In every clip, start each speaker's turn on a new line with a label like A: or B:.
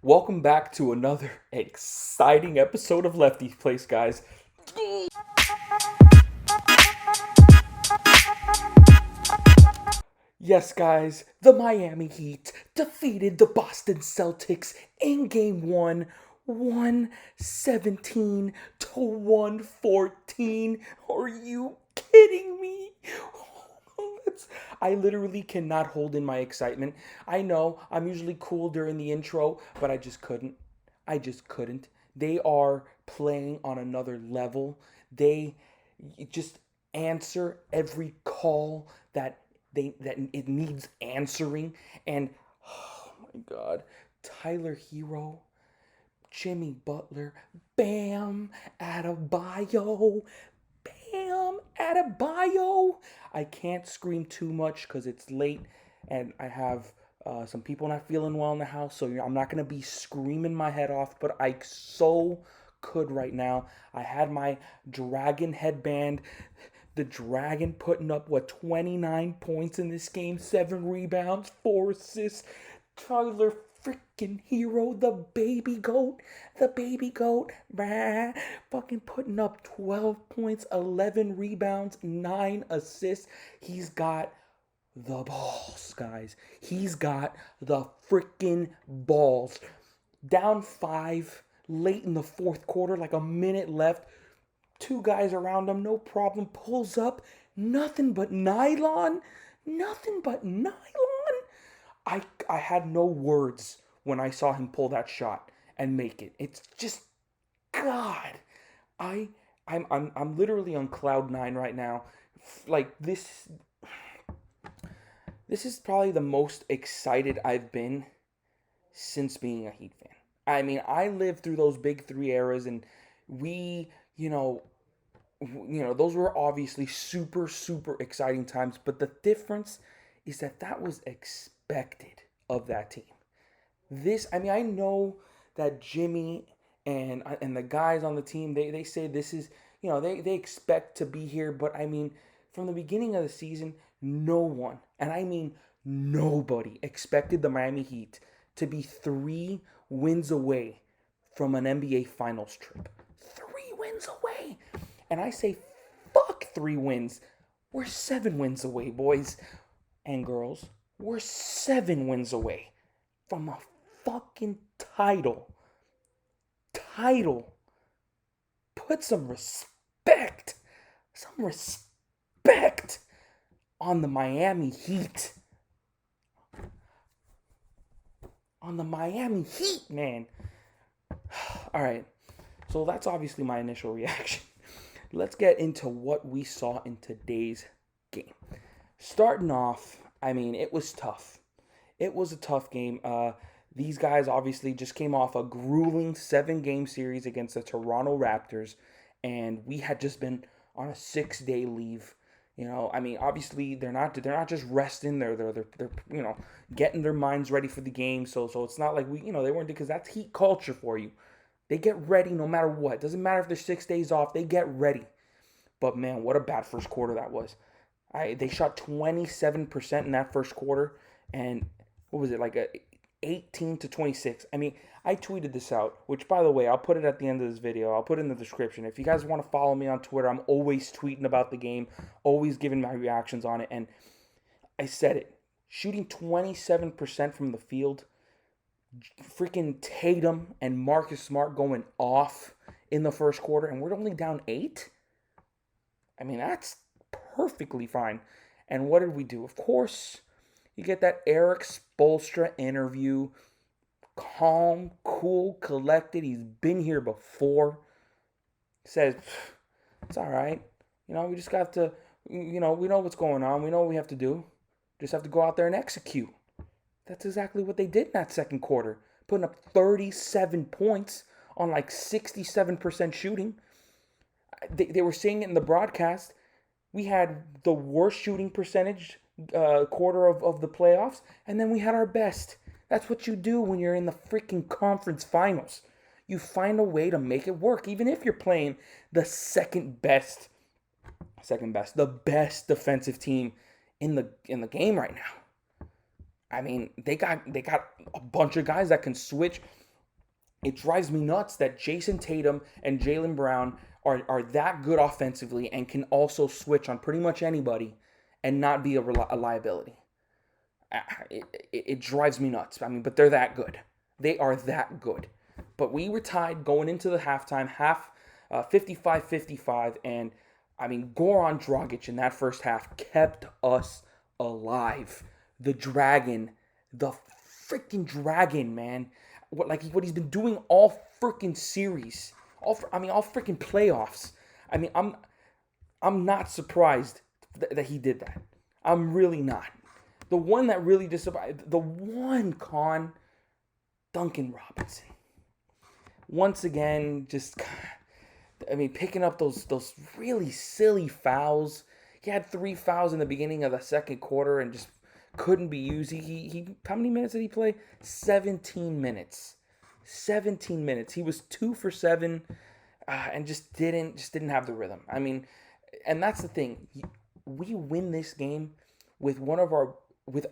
A: Welcome back to another exciting episode of Lefty's Place, guys. Yes, guys, the Miami Heat defeated the Boston Celtics in game one, 117 to 114. Are you kidding me? I literally cannot hold in my excitement. I know I'm usually cool during the intro, but I just couldn't. I just couldn't. They are playing on another level. They just answer every call that it needs answering. And oh my god, Tyler Hero, Jimmy Butler, Bam Adebayo, Bam Adebayo. I can't scream too much because it's late and I have some people not feeling well in the house, so I'm not gonna be screaming my head off, but I so could right now. I had my dragon headband. The Dragon putting up, 29 points in this game, 7 rebounds, 4 assists. Tyler freaking Hero, the baby goat, fucking putting up 12 points, 11 rebounds, 9 assists. He's got the balls, guys. He's got the freaking balls. Down 5, late in the fourth quarter, like a minute left. Two guys around him, no problem. Pulls up, nothing but nylon. Nothing but nylon. I had no words when I saw him pull that shot and make it. It's just God. I I'm literally on cloud nine right now. Like this is probably the most excited I've been since being a Heat fan. I mean, I lived through those big three eras, and we, those were obviously super, super exciting times. But the difference is that was expected of that team. I know that Jimmy and the guys on the team, they say this is, they expect to be here. But I mean, from the beginning of the season, no one, and I mean nobody, expected the Miami Heat to be 3 wins away from an NBA Finals trip. 3 wins away. And I say, fuck 3 wins. We're 7 wins away, boys and girls. We're 7 wins away from a fucking title. Put some respect. On the Miami Heat. On the Miami Heat, man. All right. So that's obviously my initial reaction. Let's get into what we saw in today's game. Starting off, I mean, it was tough. It was a tough game. These guys obviously just came off a grueling 7-game series against the Toronto Raptors, and we had just been on a 6-day leave. I mean, obviously they're not just resting. They're getting their minds ready for the game. So it's not like they weren't, because that's Heat culture for you. They get ready no matter what. Doesn't matter if they're 6 days off. They get ready. But man, what a bad first quarter that was. They shot 27% in that first quarter, and what was it, like 18 to 26. I mean, I tweeted this out, which, by the way, I'll put it at the end of this video. I'll put it in the description. If you guys want to follow me on Twitter, I'm always tweeting about the game, always giving my reactions on it. And I said it. Shooting 27% from the field, freaking Tatum and Marcus Smart going off in the first quarter, and we're only down 8? I mean, that's perfectly fine. And what did we do? Of course, you get that Eric Spoelstra interview. Calm, cool, collected. He's been here before. Says, it's all right. We just got to, we know what's going on. We know what we have to do. Just have to go out there and execute. That's exactly what they did in that second quarter. Putting up 37 points on like 67% shooting. They were saying it in the broadcast. We had the worst shooting percentage quarter of the playoffs, and then we had our best. That's what you do when you're in the freaking conference finals. You find a way to make it work, even if you're playing the the best defensive team in the game right now. I mean, they got a bunch of guys that can switch. It drives me nuts that Jason Tatum and Jaylen Brown are that good offensively and can also switch on pretty much anybody and not be a liability. It drives me nuts. I mean, but they're that good. They are that good. But we were tied going into the halftime, 55-55, and I mean, Goran Dragic in that first half kept us alive. The dragon, the freaking dragon, man. What he's been doing all freaking series, all freaking playoffs. I mean, I'm not surprised that he did that. I'm really not. The one that really disappointed, the one con, Duncan Robinson. Once again, picking up those really silly fouls. He had 3 fouls in the beginning of the second quarter and just couldn't be used. He how many minutes did he play? 17 minutes. 17 minutes. He was 2 for 7 and just didn't have the rhythm. I mean, and that's the thing. We win this game with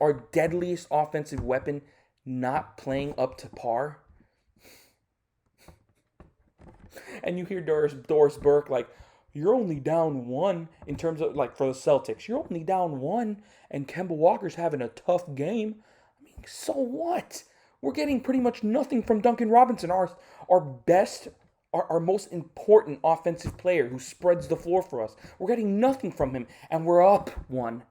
A: our deadliest offensive weapon not playing up to par. And you hear Doris Burke like, you're only down 1 in terms of, like, for the Celtics. You're only down 1, and Kemba Walker's having a tough game. I mean, so what? We're getting pretty much nothing from Duncan Robinson, our best, our most important offensive player who spreads the floor for us. We're getting nothing from him, and we're up 1.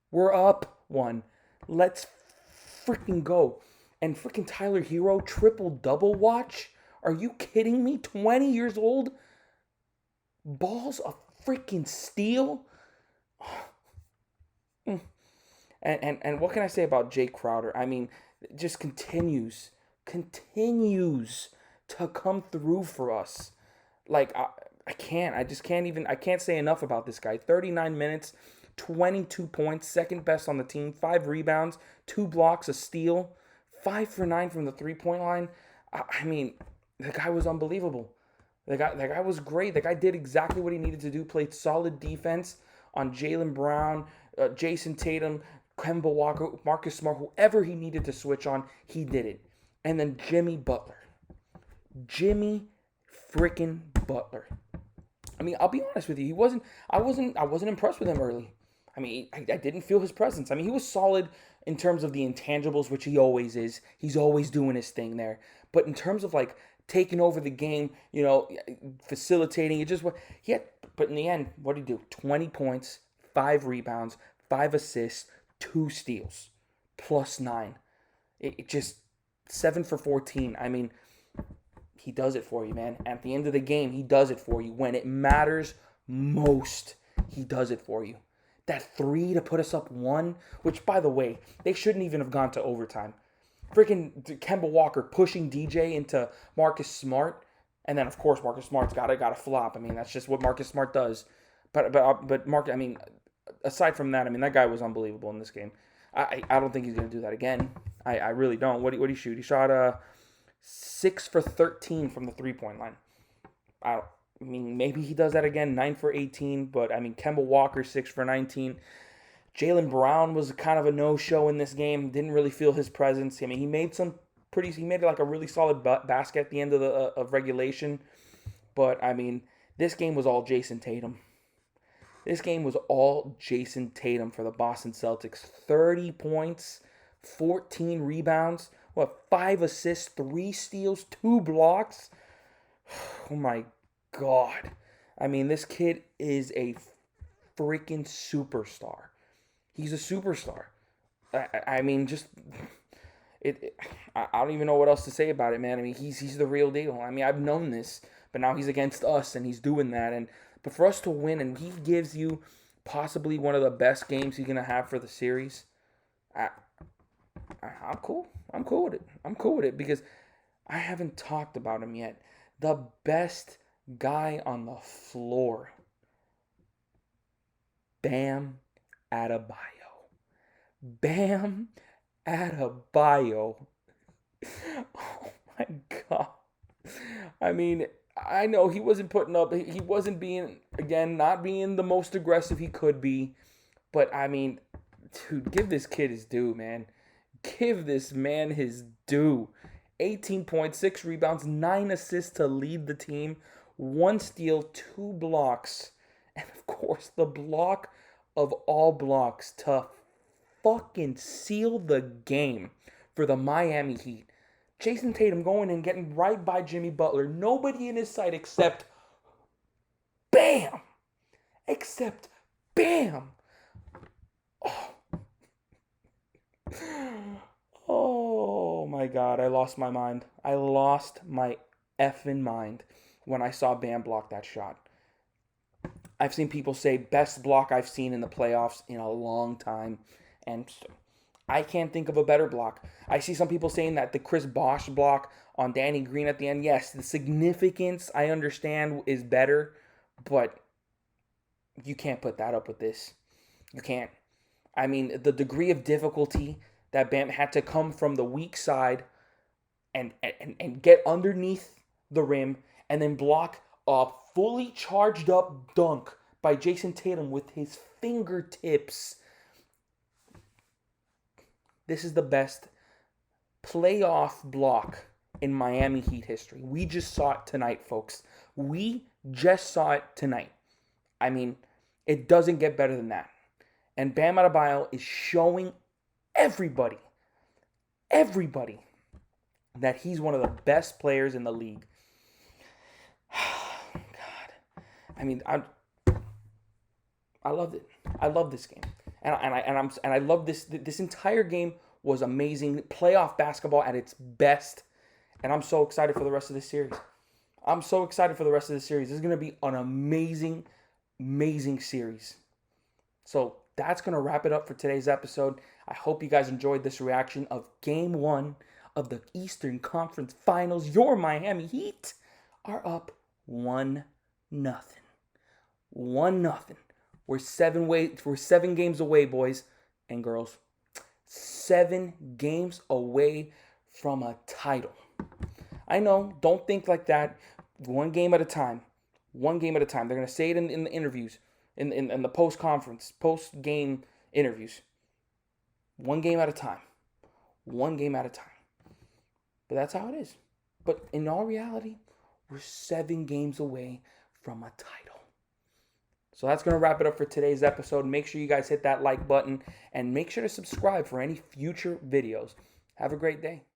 A: We're up 1. Let's freaking go. And freaking Tyler Hero, triple-double watch? Are you kidding me? 20 years old? Balls of freaking steel? And what can I say about Jay Crowder? I mean, it just continues to come through for us. Like, I can't say enough about this guy. 39 minutes, 22 points, second best on the team, 5 rebounds, 2 blocks, a steal, 5 for 9 from the three-point line. I mean, the guy was unbelievable. The guy was great. The guy did exactly what he needed to do. Played solid defense on Jaylen Brown, Jason Tatum, Kemba Walker, Marcus Smart, whoever he needed to switch on, he did it. And then Jimmy Butler. Jimmy freaking Butler. I mean, I'll be honest with you. I wasn't impressed with him early. I mean, I didn't feel his presence. I mean, he was solid in terms of the intangibles, which he always is. He's always doing his thing there. But in terms of, like, taking over the game, facilitating, but in the end, what did he do? 20 points, 5 rebounds, 5 assists, 2 steals, plus 9. It just 7 for 14. I mean, he does it for you, man. At the end of the game, he does it for you. When it matters most, he does it for you. That 3 to put us up 1, which, by the way, they shouldn't even have gone to overtime. Freaking Kemba Walker pushing DJ into Marcus Smart, and then of course Marcus Smart's got to flop. I mean, that's just what Marcus Smart does. But Mark, I mean, aside from that, I mean, that guy was unbelievable in this game. I don't think he's gonna do that again. I really don't. What did he shoot? He shot 6 for 13 from the 3-point line. I mean, maybe he does that again. 9 for 18, but I mean, Kemba Walker 6 for 19. Jaylen Brown was kind of a no-show in this game. Didn't really feel his presence. I mean, he made like a really solid basket at the end of regulation. But, I mean, this game was all Jason Tatum. This game was all Jason Tatum for the Boston Celtics. 30 points, 14 rebounds, 5 assists, 3 steals, 2 blocks. Oh, my God. I mean, this kid is a freaking superstar. He's a superstar. I mean, I don't even know what else to say about it, man. I mean, he's the real deal. I mean, I've known this, but now he's against us, and he's doing that. But for us to win, and he gives you possibly one of the best games he's gonna have for the series. I'm cool. I'm cool with it because I haven't talked about him yet. The best guy on the floor. Bam Adebayo. Bam Adebayo. Oh my God. I mean, I know he wasn't not being the most aggressive he could be. But I mean, dude, give this kid his due, man. Give this man his due. 18 points, 6 rebounds, 9 assists to lead the team, 1 steal, 2 blocks, and of course the block of all blocks to fucking seal the game for the Miami Heat. Jason Tatum going and getting right by Jimmy Butler. Nobody in his sight except bam! Except bam! Oh my God, I lost my mind. I lost my effing mind when I saw Bam block that shot. I've seen people say best block I've seen in the playoffs in a long time, and I can't think of a better block. I see some people saying that the Chris Bosh block on Danny Green at the end, yes, the significance I understand is better, but you can't put that up with this. You can't. I mean, the degree of difficulty that Bam had to come from the weak side and get underneath the rim and then block a fully charged up dunk by Jason Tatum with his fingertips. This is the best playoff block in Miami Heat history. We just saw it tonight, folks. We just saw it tonight. I mean, it doesn't get better than that. And Bam Adebayo is showing everybody, that he's one of the best players in the league. God, I mean, I loved it. I love this game, and I love this. This entire game was amazing, playoff basketball at its best, and I'm so excited for the rest of this series. This is going to be an amazing, amazing series. So that's going to wrap it up for today's episode. I hope you guys enjoyed this reaction of Game 1 of the Eastern Conference Finals. Your Miami Heat are up 1-0. 1-0. We're 7 games away, boys and girls. 7 games away from a title. I know, don't think like that. 1 game at a time. 1 game at a time. They're going to say it in the interviews, in the post-game interviews. 1 game at a time. 1 game at a time. But that's how it is. But in all reality, we're 7 games away from a title. So that's going to wrap it up for today's episode. Make sure you guys hit that like button and make sure to subscribe for any future videos. Have a great day.